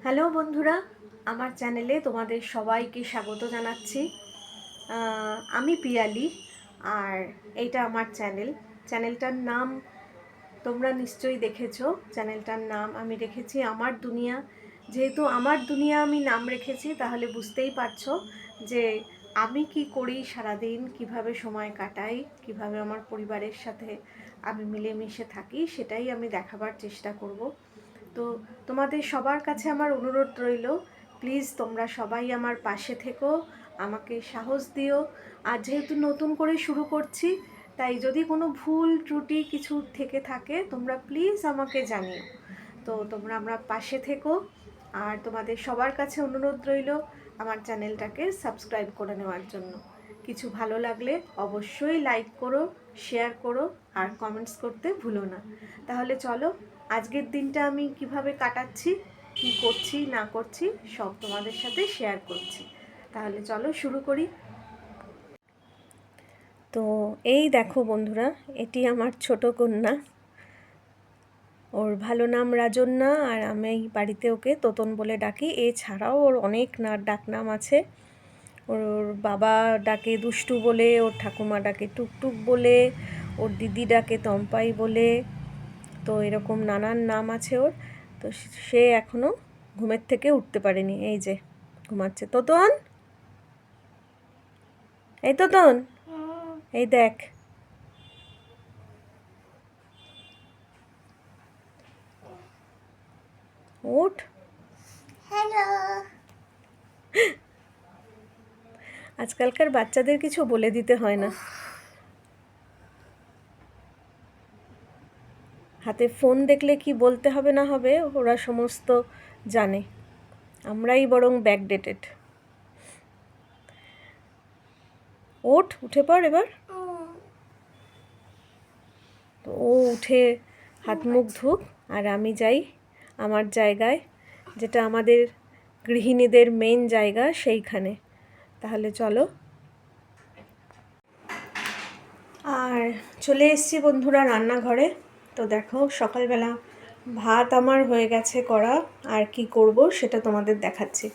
Hello বন্ধুরা, আমার চ্যানেলে তোমাদের সবাইকে স্বাগত জানাচ্ছি। আমি পিয়ালি, আর এইটা আমার চ্যানেলটার নাম তোমরা নিশ্চয়ই দেখেছো। চ্যানেলটার নাম আমি রেখেছি আমার দুনিয়া। যেহেতু আমার দুনিয়া আমি নাম রেখেছি, তাহলে বুঝতেই পারছো যে আমি কি করি সারাদিন, কিভাবে সময় কাটাই, কিভাবে আমার পরিবারের সাথে আমি মিলেমিশে থাকি, সেটাই আমি দেখাবার চেষ্টা করব। তো তোমাদের সবার কাছে আমার অনুরোধ রইল, প্লিজ তোমরা সবাই আমার পাশে থেকো, আমাকে সাহস দিও। আর যেহেতু নতুন করে শুরু করছি, তাই যদি কোনো ভুল ত্রুটি কিছু থেকে থাকে তোমরা প্লিজ আমাকে জানিও। তো তোমরা আমার পাশে থেকো, আর তোমাদের সবার কাছে অনুরোধ রইল আমার চ্যানেলটাকে সাবস্ক্রাইব করে নেওয়ার জন্য। কিছু ভালো লাগলে অবশ্যই লাইক করো, শেয়ার করো, আর কমেন্টস করতে ভুলো না। তাহলে চলো, আজকের দিনটা আমি কিভাবে কাটাচ্ছি, কি করছি না করছি, সব তোমাদের সাথে শেয়ার করছি। তাহলে চলো শুরু করি। তো এই দেখো বন্ধুরা, এটি আমার ছোট কন্যা। ওর ভালো নাম রাজন্যা, আর আমি এই বাড়িতে ওকে তোতন বলে ডাকি। এছাড়াও ওর অনেক ডাকনাম আছে। ওর বাবা ডাকে দুষ্টু বলে, ওর ঠাকুমা ডাকে টুকটুক বলে, ওর দিদি ডাকে তম্পাই বলে। তো এরকম নানান নাম আছে ওর। তো সে এখনও ঘুমের থেকে উঠতে পারেনি, এই যে ঘুমাচ্ছে। তোতন, এই তোতন, এই দেখ। উঠ। হ্যালো। আজকালকার বাচ্চাদের কিছু বলে দিতে হয় না। হাতে ফোন দেখলে কি বলতে হবে না হবে ওরা সমস্ত জানে, আমরাই বরং ব্যাকডেটেড। উঠে পড় এবার। তো ও উঠে হাত মুখ ধুক, আর আমি যাই আমার জায়গায়, যেটা আমাদের গৃহিণীদের মেন জায়গা, সেইখানে। তাহলে চলো। আর চলে এসেছি বন্ধুরা রান্নাঘরে। তো দেখো, সকালবেলা ভাত আমার হয়ে গেছে করা, আর কি করব সেটা তোমাদের দেখাচ্ছি।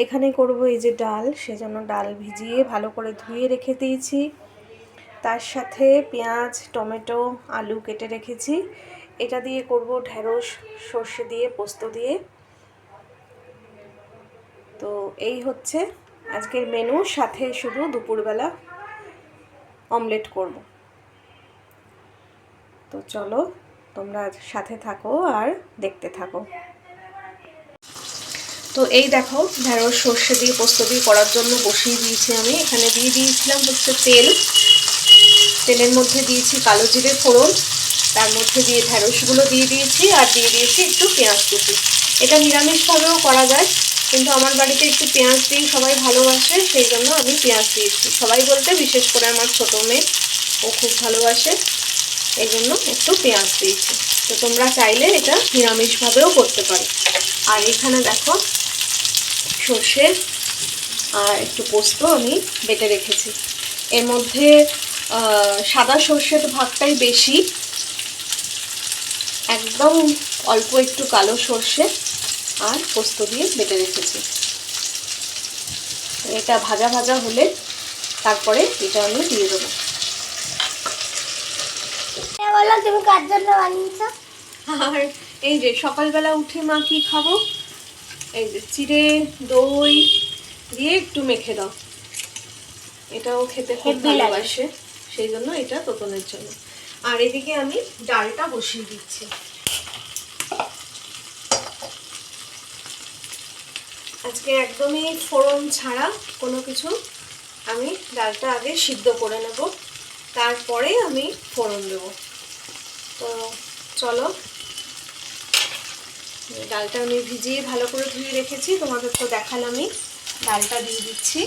এখানে করব এই যে ডাল, সেজন্য ডাল ভিজিয়ে ভালো করে ধুয়ে রেখে দিয়েছি। তার সাথে পেঁয়াজ, টমেটো, আলু কেটে রেখেছি। এটা দিয়ে করব ঢ্যাঁড়স সর্ষে দিয়ে, পোস্ত দিয়ে। তো এই হচ্ছে আজকের মেনু। সাথে শুধু দুপুরবেলা অমলেট করব। তো চলো, তোমরা সাথে থাকো আর দেখতে থাকো। তো এই দেখো, ঢ্যাঁড়স সর্ষে দিয়ে পোস্ত দিয়ে করার জন্য বসিয়ে দিয়েছি আমি। এখানে দিয়ে দিয়েছিলাম হচ্ছে তেল। তেলের মধ্যে দিয়েছি কালো জিরে ফোড়ন, তার মধ্যে দিয়ে ঢ্যাঁড়সগুলো দিয়ে দিয়েছি, আর দিয়ে দিয়েছি একটু পেঁয়াজ কুচি। এটা নিরামিষভাবেও করা যায়, কিন্তু আমার বাড়িতে একটু পেঁয়াজ দিয়ে সবাই ভালোবাসে, সেই জন্য আমি পেঁয়াজ দিয়েছি। সবাই বলতে বিশেষ করে আমার ছোটো মেয়ে, ও খুব ভালোবাসে, এই জন্য একটু পেঁয়াজ দিয়েছি। তো তোমরা চাইলে এটা নিরামিষভাবেও করতে পারো। আর এখানে দেখো, সর্ষে আর একটু পোস্ত আমি বেটে রেখেছি। এর মধ্যে সাদা সর্ষের ভাগটাই বেশি, একদম অল্প একটু কালো সর্ষে আর পোস্ত দিয়ে বেটে রেখেছি। এটা ভাজা ভাজা হলে তারপরে এটা আমি দিয়ে দেবো। বলো, তুমি কার জন্য বানিয়েছো? আর এই যে সকালবেলা উঠে মা কি খাবো, এই যে চিড়ে দই দিয়ে একটু মেখে দাও। এটাও খেতে খুব ভালোবাসে, সেই জন্য এটা তোতনের জন্য। আর এদিকে আমি ডালটা বসিয়ে দিচ্ছি। আজকে একদমই ফোড়ন ছাড়া কোনো কিছু, আমি ডালটা আগে সিদ্ধ করে নেব, তারপরে আমি ফোড়ন দেব। তো চলো, ডালটা আমি ভিজিয়ে ভালো করে ধুয়ে রেখেছি, তোমাদের তো দেখালামই। ডালটা দিয়ে দিচ্ছি।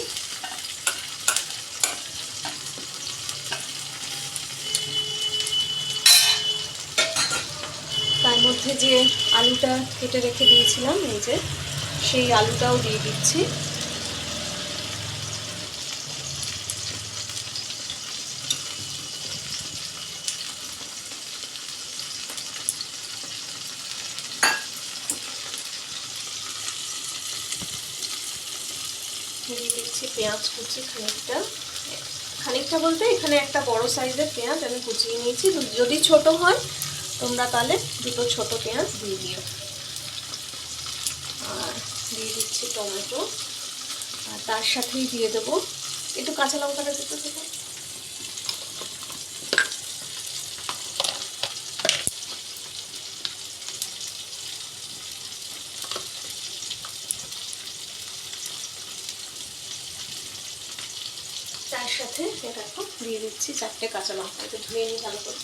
তার মধ্যে যে আলুটা কেটে রেখে দিয়েছিলাম, এই যে সেই আলুটাও দিয়ে দিচ্ছি। দিয়ে দিচ্ছি পেঁয়াজ কুচি খানিকটা, খানিকটা বলতে এখানে একটা বড় সাইজের পেঁয়াজ আমি কুচিয়ে নিয়েছি। যদি ছোট হয় তোমরা তাহলে দুটো ছোট পেঁয়াজ দিয়ে দিও। আর দিয়ে দিচ্ছি টমেটো, আর তার সাথেই দিয়ে দেবো একটু কাঁচা লঙ্কাটা দিতে দেবো। তার সাথে দেখো দিয়ে দিচ্ছি 4টে কাঁচা লঙ্কা, একটু ধুয়ে নিই ভালো করে।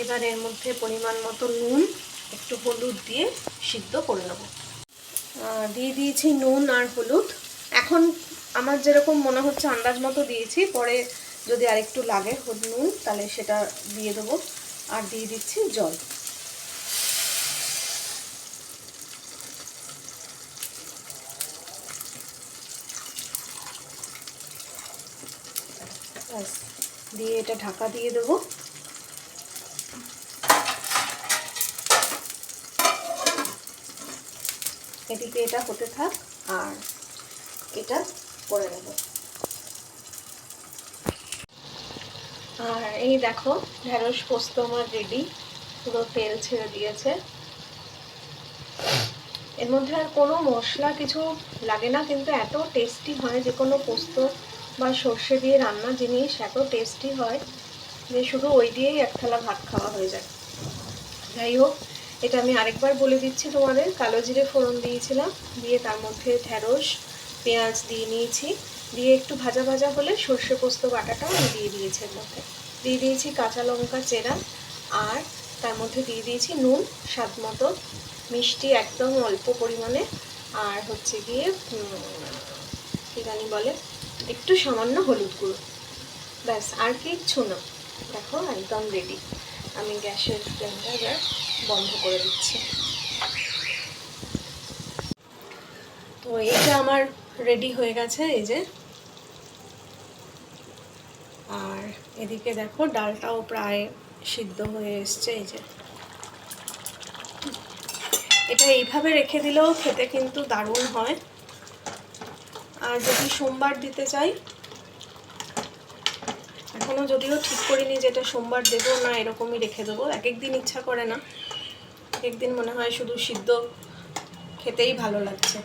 এবার এর মধ্যে পরিমাণ মতো নুন, একটু হলুদ দিয়ে সিদ্ধ করে নেব। দিয়ে দিয়েছি নুন আর হলুদ। এখন আমার যেরকম মনে হচ্ছে আন্দাজ মতো দিয়েছি, পরে যদি আরেকটু লাগে নুন তাহলে সেটা দিয়ে দেবো। আর দিয়ে দিচ্ছি জল। ব্যাস, দিয়ে এটা ঢাকা দিয়ে দেবো। এদিকে এটা হতে থাক আর এটা করে নেব। আর এই দেখো ঢেঁড়স পোস্ত আমার রেডি, পুরো তেল ছেড়ে দিয়েছে। এর মধ্যে আর কোনো মশলা কিছু লাগে না, কিন্তু এত টেস্টি হয় যে কোনো পোস্ত বা সর্ষে দিয়ে রান্না জিনিস এত টেস্টি হয় যে শুধু ওই দিয়েই এক থালা ভাত খাওয়া হয়ে যায়। যাই হোক, এটা আমি আরেকবার বলে দিচ্ছি তোমাদের, কালো জিরে ফোড়ন দিয়েছিলাম, দিয়ে তার মধ্যে ঢেঁড়স পেঁয়াজ দিয়ে নিয়েছি, দিয়ে একটু ভাজা ভাজা হলে সর্ষে পোস্ত বাটাটাও আমি দিয়ে দিয়েছি। এর মধ্যে দিয়ে দিয়েছি কাঁচা লঙ্কা চেরা, আর তার মধ্যে দিয়ে দিয়েছি নুন স্বাদ মতো, মিষ্টি একদম অল্প পরিমাণে, আর হচ্ছে গিয়ে কী জানি বলে একটু সামান্য হলুদ গুঁড়ো। ব্যাস, আর কিচ্ছু না। দেখো একদম রেডি। আমি গ্যাসের ফ্লেমটা এবার বন্ধ করে দিচ্ছি। তো এইটা আমার রেডি হয়ে গেছে, এই যে। আর এদিকে দেখো ডালটাও প্রায় সিদ্ধ হয়ে এসছে, এই যে। এটা এইভাবে রেখে দিলেও খেতে কিন্তু দারুণ হয়। আর যদি সোমবার দিতে চাই, এখনও যদিও ঠিক করিনি যেটা সোমবার দেবো না এরকমই রেখে দেবো। এক একদিন ইচ্ছা করে না, একদিন মনে হয় শুধু সিদ্ধ খেতেই ভালো লাগছে।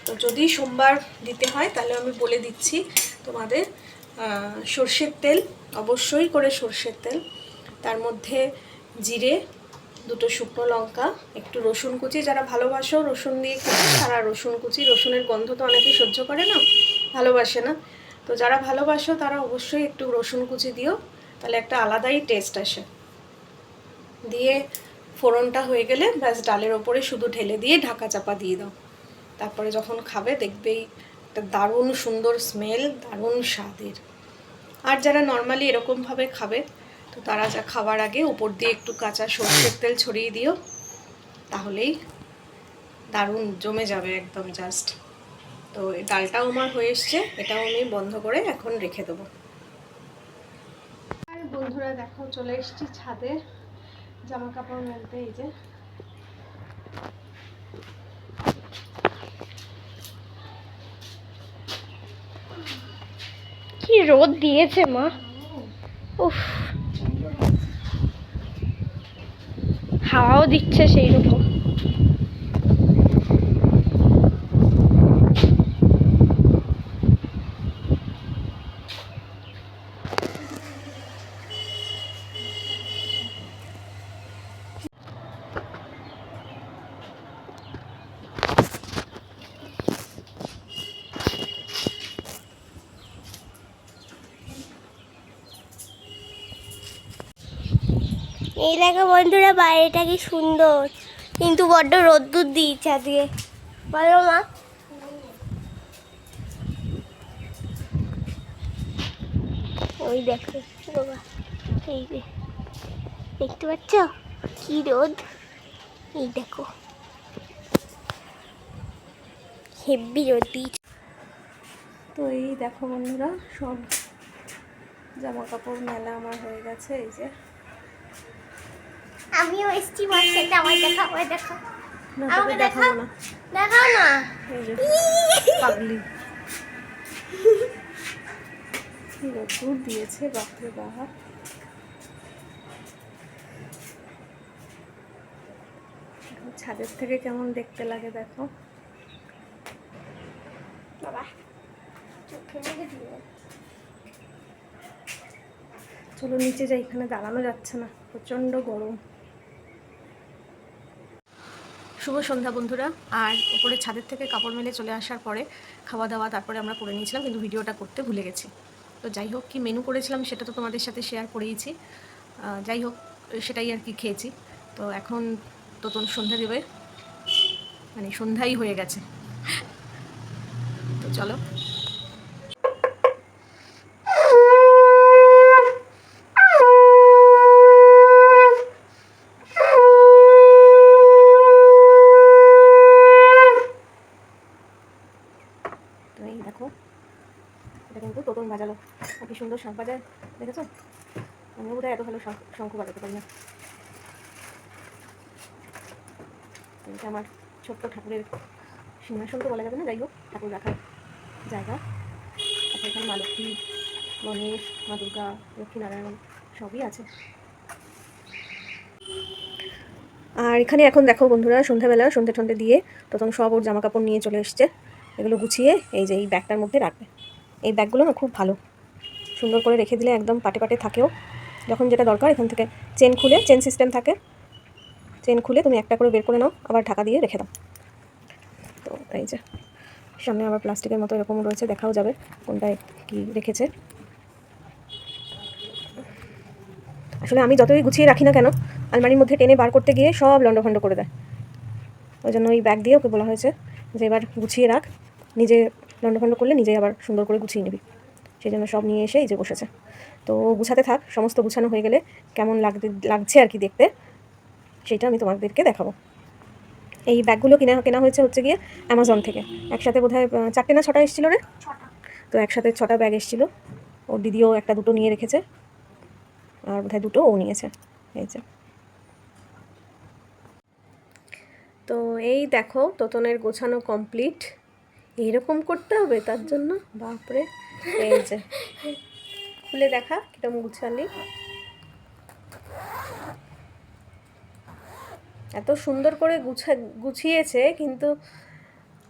তো যদি সোমবার দিতে হয় তাহলে আমি বলে দিচ্ছি তোমাদের, সর্ষের তেল, অবশ্যই করে সর্ষের তেল, তার মধ্যে জিরে, দুটো শুকনো লঙ্কা, একটু রসুন কুচি, যারা ভালোবাসো রসুন দিয়ে খেতে তারা রসুন কুচি, রসুনের গন্ধ তো অনেকেই সহ্য করে না, ভালোবাসে না, তো যারা ভালোবাসো তারা অবশ্যই একটু রসুন কুচি দিও, তাহলে একটা আলাদাই টেস্ট আসে। দিয়ে ফোড়নটা হয়ে গেলে ব্যাস ডালের ওপরে শুধু ঢেলে দিয়ে ঢাকা চাপা দিয়ে দাও। তারপরে যখন খাবে দেখবেই একটা দারুণ সুন্দর স্মেল, দারুণ স্বাদের। আর যারা নর্মালি এরকমভাবে খাবে তো তারা যা খাবার আগে উপর দিয়ে একটু কাঁচা সরষের তেল ছড়িয়ে দিও, তাহলেই দারুণ জমে যাবে একদম জাস্ট। তো এই ডালটাও আমার হয়ে এসছে, এটাও আমি বন্ধ করে এখন রেখে দেবো। আর বন্ধুরা দেখো চলে এসেছি ছাদে জামা কাপড় মেলতে। এই যে কি রোদ দিয়েছে মা, উফ, হাওয়াও দিচ্ছে সেই রকম। এই দেখো বন্ধুরা, বাইরেটা কি সুন্দর, কিন্তু বড্ড রোদ্দুর দিয়েছে আজকে, বলো মা। ওই দেখো বাবা, এই যে দেখতে পাচ্ছ কি রোদ, এই দেখো হেব্বি রোদ দিয়েছে। তো এই দেখো বন্ধুরা, সব জামা কাপড় মেলা আমার হয়ে গেছে। এই যে আমিও এসছি মার্কেটে, আমায় দেখাও, আমায় দেখাও, না আমাকে তোকে দেখাও, দেখাবো না। দেখাও না। এই যে পাগলি কি রোদ্দুর দিয়েছে, বাপরে বাপ। ছাদের থেকে কেমন দেখতে লাগে দেখো। বাবা চোখে লেগে দিল। চলো নিচে যাই, এখানে দাঁড়ানো যাচ্ছে না, প্রচণ্ড গরম। শুভ সন্ধ্যা বন্ধুরা। আর উপরে ছাদের থেকে কাপড় মেলে চলে আসার পরে খাওয়া দাওয়া তারপরে আমরা করে নিয়েছিলাম, কিন্তু ভিডিওটা করতে ভুলে গেছি। তো যাই হোক, কি মেনু করেছিলাম সেটা তো তোমাদের সাথে শেয়ার করেইছি। যাই হোক, সেটাই আর কি খেয়েছি। তো এখন তোতন সন্ধ্যা দেবে, মানে সন্ধ্যাই হয়ে গেছে। তো চলো। তো এই দেখো, এটা কিন্তু তোতন বাজালো, কি সুন্দর শঙ্খ বাজায়, দেখেছো? আমিও বোধহয় এত ভালো শঙ্খ বাজাতে পারি না। এটা আমার ছোট্ট ঠাকুরের সিংহাসন তো বলা যাবে না, যাই হোক ঠাকুর রাখার জায়গা। তারপরে এখানে মা লক্ষ্মী, গণেশ, মা দুর্গা, লক্ষ্মীনারায়ণ সবই আছে। আর এখানে এখন দেখো বন্ধুরা, সন্ধ্যাবেলা সন্ধ্যে টন্ধে দিয়ে তখন সব ওর জামা কাপড় নিয়ে চলে এসছে। এগুলো গুছিয়ে এই যে এই ব্যাগটার মধ্যে রাখবে। এই ব্যাগগুলো না খুব ভালো, সুন্দর করে রেখে দিলে একদম পাটে পাটে থাকেও। যখন যেটা দরকার এখান থেকে চেন খুলে, চেন সিস্টেম থাকে, চেন খুলে তুমি একটা করে বের করে নাও, আবার ঢাকা দিয়ে রেখে দাও। তো এই যে সামনে আবার প্লাস্টিকের মতো এরকম রয়েছে, দেখাও যাবে কোনটায় কি রেখেছে। আসলে আমি যতই গুছিয়ে রাখি না কেন, আলমারির মধ্যে টেনে বার করতে গিয়ে সব লন্ডভন্ড করে দেয়। ওই জন্য ওই ব্যাগ দিয়ে ওকে বলা হয়েছে যে এবার গুছিয়ে রাখ, নিজে লন্ডভন্ড করলে নিজেই আবার সুন্দর করে গুছিয়ে নিবি। সেই জন্য সব নিয়ে এসে এই যে বসেছে। তো গুছাতে থাক, সমস্ত গুছানো হয়ে গেলে কেমন লাগছে আর কি দেখতে, সেটা আমি তোমাদেরকে দেখাবো। এই ব্যাগগুলো কেনা হচ্ছে গিয়ে অ্যামাজন থেকে। একসাথে বোধহয় 4টে না 6টা এসেছিলো রে। তো একসাথে 6টা ব্যাগ এসেছিলো। ওর দিদিও একটা দুটো নিয়ে রেখেছে, আর বোধহয় 2টো ও নিয়েছে। এই যে তো এই দেখো তোতনের গোছানো কমপ্লিট। এইরকম করতে হবে তার জন্য, বাপরে। এই যে খুলে দেখা কিরকম গুছালি, এত সুন্দর করে গুছিয়েছে, কিন্তু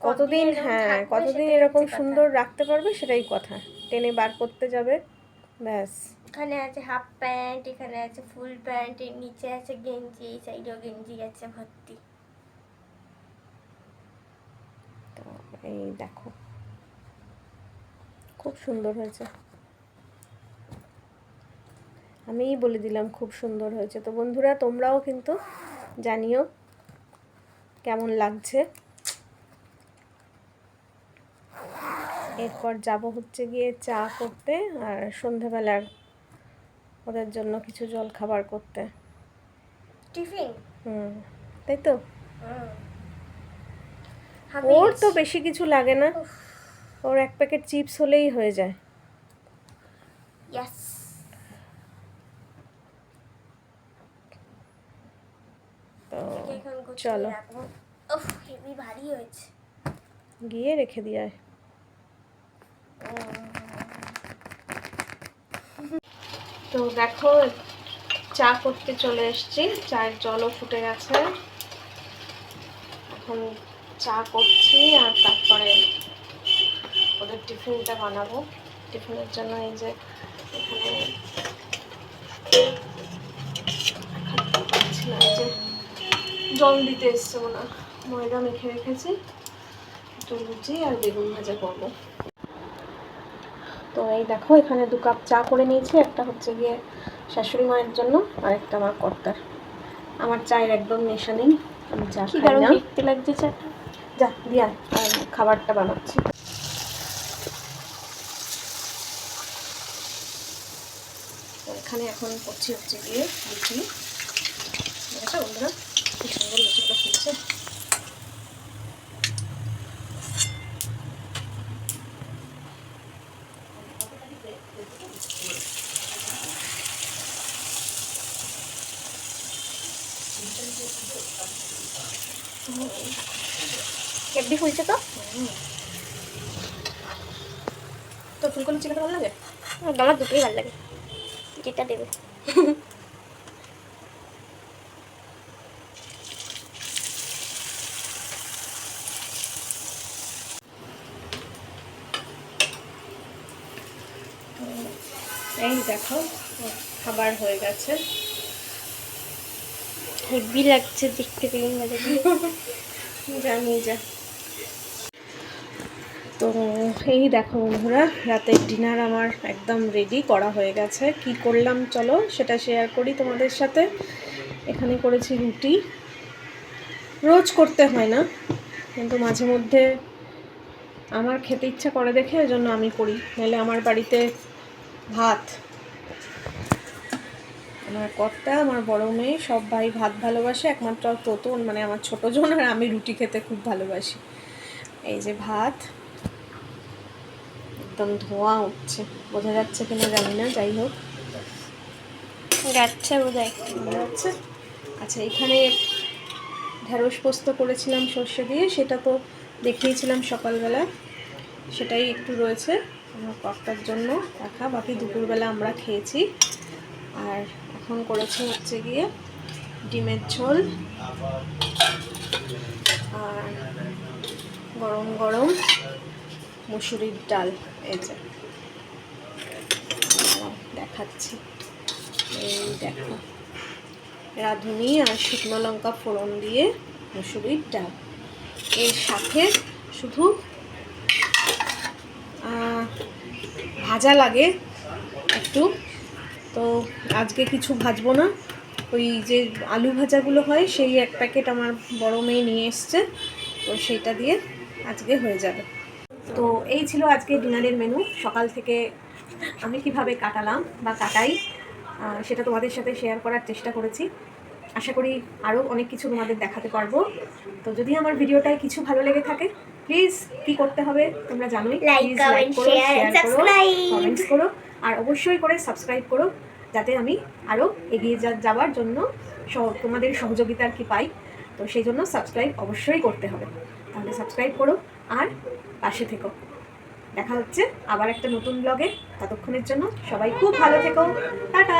কতদিন, হ্যাঁ কতদিন এরকম সুন্দর রাখতে পারবে সেটাই কথা। টেনে বার করতে যাবে, ব্যাস। এখানে আছে হাফ প্যান্ট, এখানে আছে ফুল প্যান্ট, এর নিচে আছে গেঞ্জি, এই সাইডেও গেঞ্জি আছে ভর্তি। তো এই দেখো খুব সুন্দর হয়েছে, আমিই বলে দিলাম খুব সুন্দর হয়েছে। তো বন্ধুরা তোমরাও কিন্তু জানিও কেমন লাগছে। এরপর যাব হচ্ছে গিয়ে চা করতে, আর সন্ধেবেলার ওদের জন্য কিছু জল খাবার করতে, টিফিন। তাই তো। ওর তো বেশি কিছু লাগে না, ওর 1 প্যাকেট চিপস হলেই হয়ে যায়। ইয়েস। তো চলো উফ হেভি ভারী হয়েছে, গিয়ে রেখে দিয়ে। তো দেখো চা করতে চলে এসেছি, চায়ের জলও ফুটে গেছে। এখন চা করছি আর তারপরে ওদের টিফিনটা বানাবো। টিফিনের জন্য এই যে এখানে যে জল দিতে এসছে ওনা, ময়দা মেখে রেখেছি, একটু লুচি আর বেগুন ভাজা করবো। তো এই দেখো এখানে 2 কাপ চা করে নিয়েছি, একটা হচ্ছে গিয়ে শাশুড়ি মায়ের জন্য আর একটা আমার কর্তার। আমার চায়ের একদম নেশা নেই, আমি চা খাই না। দেখতে লাগছে চাটা, যা দিয়া আর খাবারটা বানাচ্ছি। তো এখানে এখন করছি হচ্ছে গিয়ে লুচি। দেখো বন্ধুরা কি সুন্দর লুচিটা ফুলছে। হেব্বি ফুলছে তো। তো ফুলকপি চিকেন ভালো লাগে? আমার দুটোই ভালো লাগে, যেটা দেবে। এই দেখো খাবার হয়ে গেছে। হেব্বি লাগছে দেখতে পেয়ে মজা দিয়ে। জানি যা। তো এই দেখো বন্ধুরা, রাতের ডিনার আমার একদম রেডি করা হয়ে গেছে। কি করলাম চলো সেটা শেয়ার করি তোমাদের সাথে। এখানে করেছি রুটি। রোজ করতে হয় না, কিন্তু মাঝে মধ্যে আমার খেতে ইচ্ছা করে দেখে ওই জন্য আমি করি। নাহলে আমার বাড়িতে ভাত, আমার কর্তা, আমার বড় মেয়ে, সব ভাই ভাত ভালোবাসে, একমাত্র তোতন মানে আমার ছোটো জন আর আমি রুটি খেতে খুব ভালোবাসি। এই যে ভাত, একদম ধোঁয়া উঠছে, বোঝা যাচ্ছে কিনা জানি না, যাই হোক যাচ্ছে বোধহয়। বোঝা যাচ্ছে। আচ্ছা, এখানে ঢেঁড়স পোস্ত করেছিলাম সর্ষে দিয়ে, সেটা তো দেখিয়েছিলাম সকালবেলা, সেটাই একটু রয়েছে আমার কর্তার জন্য রাখা, বাকি দুপুরবেলা আমরা খেয়েছি। আর এখন করেছি হচ্ছে গিয়ে ডিমের ঝোল, আর গরম গরম মুসুরির ডাল। এই যে দেখাচ্ছি, এই দেখো, রাঁধুনি আর শুকনো লঙ্কা ফোড়ন দিয়ে মুসুরির ডাল। এর সাথে শুধু ভাজা লাগে একটু, তো আজকে কিছু ভাজবো না। ওই যে আলু ভাজাগুলো হয় সেই এক প্যাকেট আমার বড় মেয়ে নিয়ে এসছে, তো সেইটা দিয়ে আজকে হয়ে যাবে। তো এই ছিল আজকে ডিনারের মেনু। সকাল থেকে আমি কিভাবে কাটালাম বা কাটাই সেটা তোমাদের সাথে শেয়ার করার চেষ্টা করেছি। আশা করি আরও অনেক কিছু তোমাদের দেখাতে পারবো। তো যদি আমার ভিডিওটায় কিছু ভালো লেগে থাকে, প্লিজ কি করতে হবে তোমরা জানোই, প্লিজ লাইক করো, শেয়ার করো, কমেন্টস করো, আর অবশ্যই করে সাবস্ক্রাইব করো, যাতে আমি আরও এগিয়ে যাওয়ার জন্য তোমাদের সহযোগিতার কি পাই। তো সেই জন্য সাবস্ক্রাইব অবশ্যই করতে হবে। তাহলে সাবস্ক্রাইব করো আর পাশে থেকো। দেখা হচ্ছে আবার একটা নতুন ব্লগে। ততক্ষণের জন্য সবাই খুব ভালো থেকো। টাটা।